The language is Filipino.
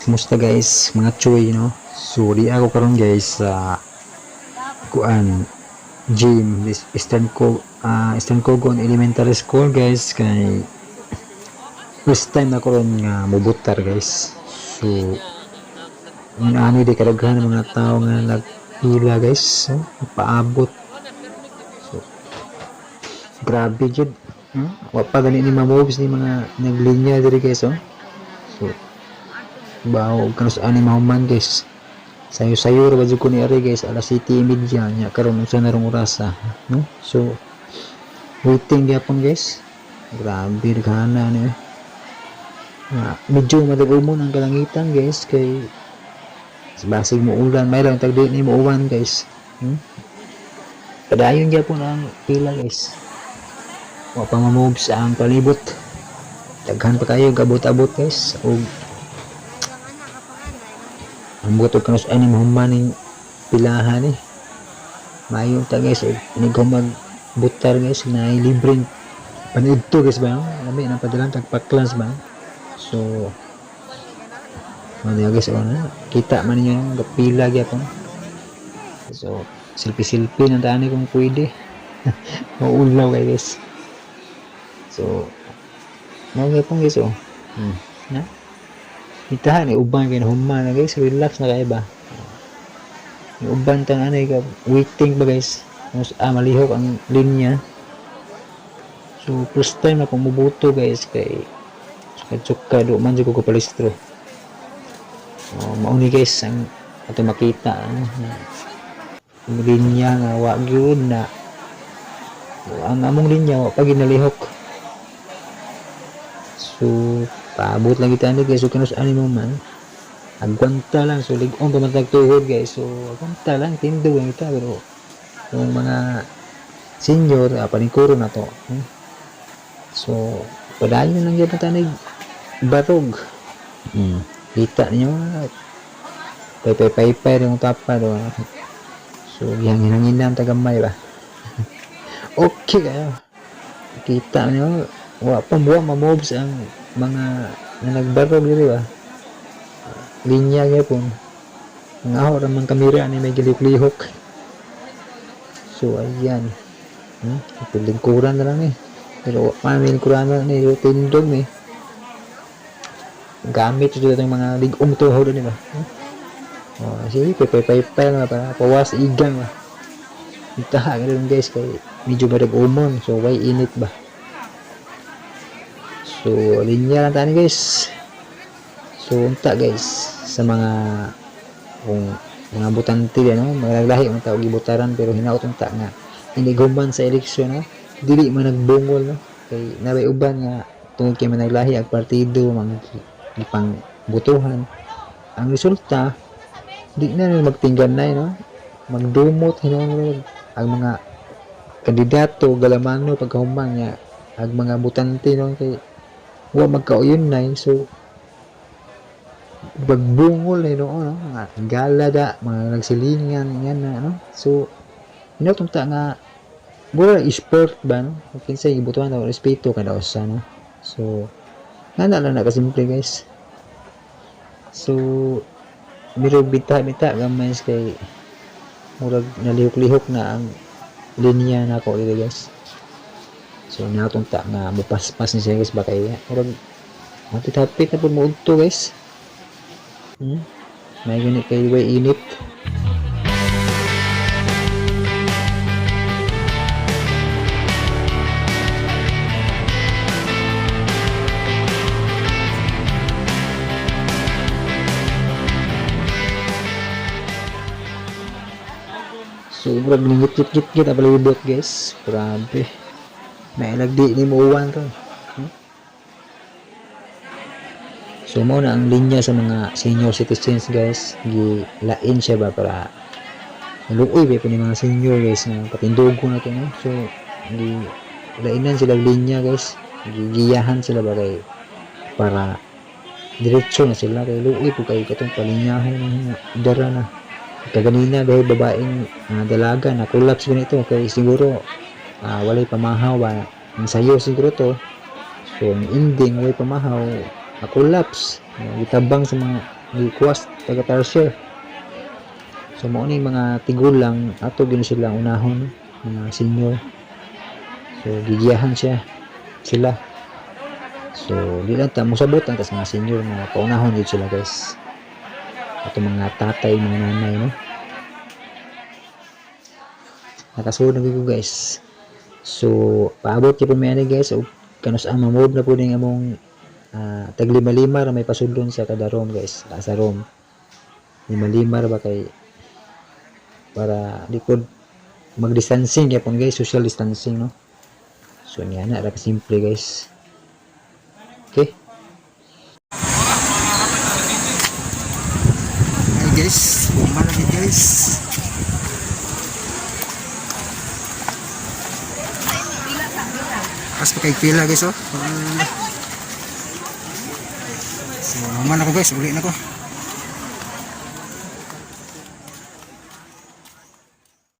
Kumusta guys, mga choy, no? So, di ako karon guys sa kuan gym this Eastern Cogon Elementary School guys kay first time na karon nga mubutar guys. So, ani di kadaghan mga tao nga nagpila guys, so, paabot. So, grabe jud. Wa pa gani ni ma-moves ni mga naglinya diri guys, oh. So, bawo kanus ani mahuman guys. Sayo-sayo ra ba ko ni ari guys, alas 7:30 nya karon unsa na rong orasa, no? So waiting gyapon guys. Grabe gana ni. Medyo madagumon ang kalangitan guys kay basig mo ulan, may lang tagdi ni mo uwan guys. Padayon gyapon ang pila guys. Wa pa ma-move sa ang palibot. Daghan pa kayo gabot-abot guys. Og ang buto kanus ani mahumaning pilahan eh. Mayon ta guys, inig magbutar guys na libreng panidto guys ba? Lami na padalan tag pa-class ba? So ano guys, ano? Kita man niyo yung pila gyapon. So selfie na tani kung pwede. Maulaw guys. So mo gyapon guys oh. Na? Itahan ni uban kay human na guys, relax na kay ba. Yung uban tang anay ka waiting ba guys. Mas malihok ang linya. So first time na pumubuto guys kay suka do man jud ko palistro. Mao ni guys ang ato makita ang linya nga wa gyud na ang among linya wa pa ginalihok. So paabot lang kita ni guys, so kanus ani mo man agwanta lang, so lig-on pa man tagtuhod guys, so agwanta lang tindo lang kita. Pero yung mga senior paningkuro na to, so padayon lang gyud tanig barog. Kita niyo pay yung tapa do. So gihangin-hanginan tagamay ba. Okay kayo, kita niyo wa pa buwa ma-moves ang mga nagbarog diri ba. Linya gyapon. Ngaho ra man kamera ni may gilip-lihok. So ayan. Lingkuran na lang eh. Pero may lingkuran na ni tindog ni. Gamit ito itong mga ligong tuhod ni ba. Sige, pay na para pawas igang ba. Itaha ganoon guys kay medyo madag-umon, so way init ba. So linya lang tani guys. So unta guys sa mga kung mga butante no, maglahi ang tao gibutaran pero hinaot unta nga hindi guman sa eleksyon no, dili man nagbungol no, kay nabay uban nga tungod kay managlahi ang partido pang butuhan. Ang resulta di na magtingganay no, magdumot hinungod ang mga kandidato galamano pagkahuman nga ang mga butante no, kay wa magkauyon na so bagbungol no, mga galada, mga nagsilingan yan na no. So hinatong ta nga bura sport ba no, kinsay ibutuhan daw respeto kada usa no. So nana lang na kasimple guys. So biro bita gamay kay murag nalihok-lihok na ang linya na ko dito guys. So natong ta nga mupaspas ni siya guys ba kay murag hapit na po mo udto guys. May ganit kay way init. So murag ningit-git apalibot guys. Grabe. May lagdi ni mo uwan to. So mo na ang linya sa mga senior citizens guys, gilain siya ba para luoy ba po ni mga senior guys na patindugo na to no. So lainan sila linya guys, gigiyahan sila ba kay para diretso na sila kay luoy po kay katong palinyahan ng dara na kaganina dahil babaeng dalaga na collapse ganito kay siguro walay pamahaw ba ang sayo siguro to. So ang ending walay pamahaw collapse gitabang sa mga gikuwas taga Tarsier. So mao ni mga tigulang ato gini sila unahon, mga senior. So gigiyahan sila. So di lang ta mosabot ang tas mga senior nga paunahon gid sila guys. Ato mga tatay, mga nanay no. Nakasulod na gid ko guys. So paabot gyud mi ani guys og kanus ang mamood na pud ning among tag 5-5 ra may pasudlon sa kada room guys, sa room. 5-5 ra ba kay para likod mag-distancing yapon guys, social distancing no. So niya na ra simple guys. Okay. Hi guys, bumba lagi guys. Pas pakai pila guys oh. So, man ako guys, uli na ko.